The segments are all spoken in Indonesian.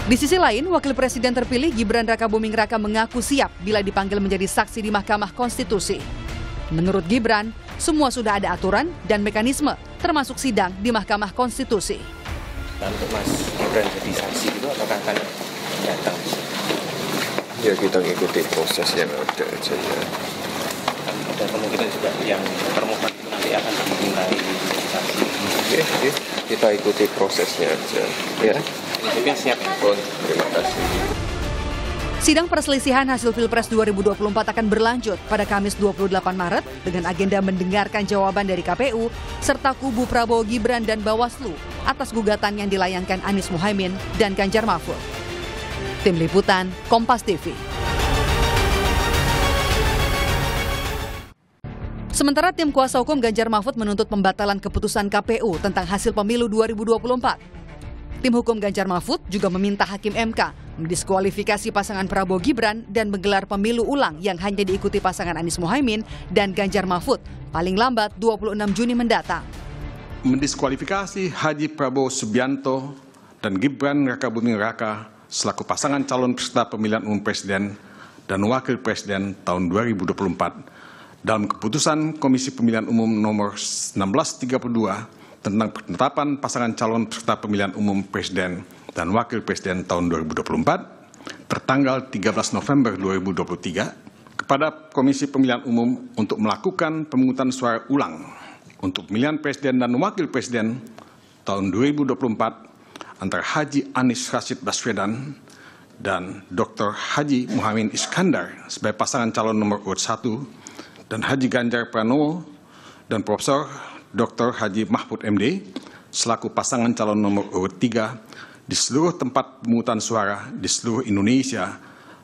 Di sisi lain, Wakil Presiden terpilih Gibran Rakabuming Raka mengaku siap bila dipanggil menjadi saksi di Mahkamah Konstitusi. Menurut Gibran, semua sudah ada aturan dan mekanisme, termasuk sidang di Mahkamah Konstitusi. Dan untuk Mas Gibran jadi saksi itu apakah akan datang? Ya kita mengikuti proses yang ada aja ya. Ada kemungkinan juga yang permohonan itu nanti akan dimintai saksi. Oke, kita ikuti prosesnya aja ya. Prinsipnya siap ya? Terima kasih. Sidang perselisihan hasil Pilpres 2024 akan berlanjut pada Kamis 28 Maret dengan agenda mendengarkan jawaban dari KPU serta kubu Prabowo Gibran dan Bawaslu atas gugatan yang dilayangkan Anies Muhaimin dan Ganjar Mahfud. Tim Liputan, Kompas TV. Sementara tim kuasa hukum Ganjar Mahfud menuntut pembatalan keputusan KPU tentang hasil pemilu 2024. Tim hukum Ganjar Mahfud juga meminta Hakim MK mendiskualifikasi pasangan Prabowo Gibran dan menggelar pemilu ulang yang hanya diikuti pasangan Anies Muhaimin dan Ganjar Mahfud paling lambat 26 Juni mendatang. Mendiskualifikasi Haji Prabowo Subianto dan Gibran Rakabuming Raka selaku pasangan calon peserta pemilihan umum presiden dan wakil presiden tahun 2024 dalam keputusan Komisi Pemilihan Umum nomor 1632 tentang penetapan pasangan calon peserta pemilihan umum presiden dan wakil presiden tahun 2024 tertanggal 13 November 2023 kepada Komisi Pemilihan Umum untuk melakukan pemungutan suara ulang untuk pemilihan presiden dan wakil presiden tahun 2024 antara Haji Anies Rashid Baswedan dan Dr. Haji Muhaimin Iskandar sebagai pasangan calon nomor urut 1 dan Haji Ganjar Pranowo dan Profesor Dr. Haji Mahfud MD selaku pasangan calon nomor urut 3 di seluruh tempat pemungutan suara di seluruh Indonesia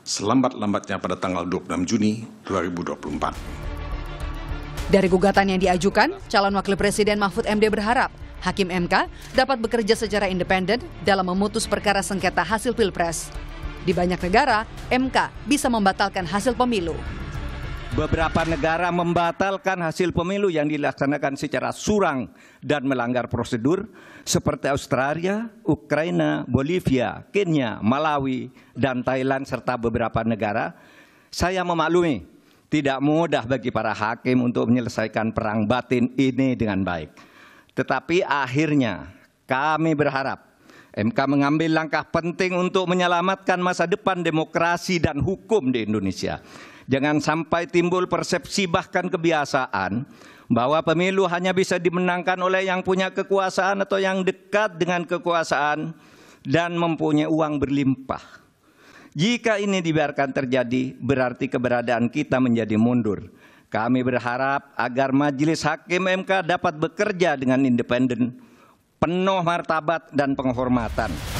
selambat-lambatnya pada tanggal 26 Juni 2024. Dari gugatan yang diajukan, calon wakil presiden Mahfud MD berharap Hakim MK dapat bekerja secara independen dalam memutus perkara sengketa hasil Pilpres. Di banyak negara, MK bisa membatalkan hasil pemilu. Beberapa negara membatalkan hasil pemilu yang dilaksanakan secara curang dan melanggar prosedur seperti Australia, Ukraina, Bolivia, Kenya, Malawi, dan Thailand serta beberapa negara. Saya memaklumi tidak mudah bagi para hakim untuk menyelesaikan perang batin ini dengan baik. Tetapi akhirnya kami berharap MK mengambil langkah penting untuk menyelamatkan masa depan demokrasi dan hukum di Indonesia. Jangan sampai timbul persepsi bahkan kebiasaan bahwa pemilu hanya bisa dimenangkan oleh yang punya kekuasaan atau yang dekat dengan kekuasaan dan mempunyai uang berlimpah. Jika ini dibiarkan terjadi, berarti keberadaan kita menjadi mundur. Kami berharap agar Majelis Hakim MK dapat bekerja dengan independen, penuh martabat dan penghormatan.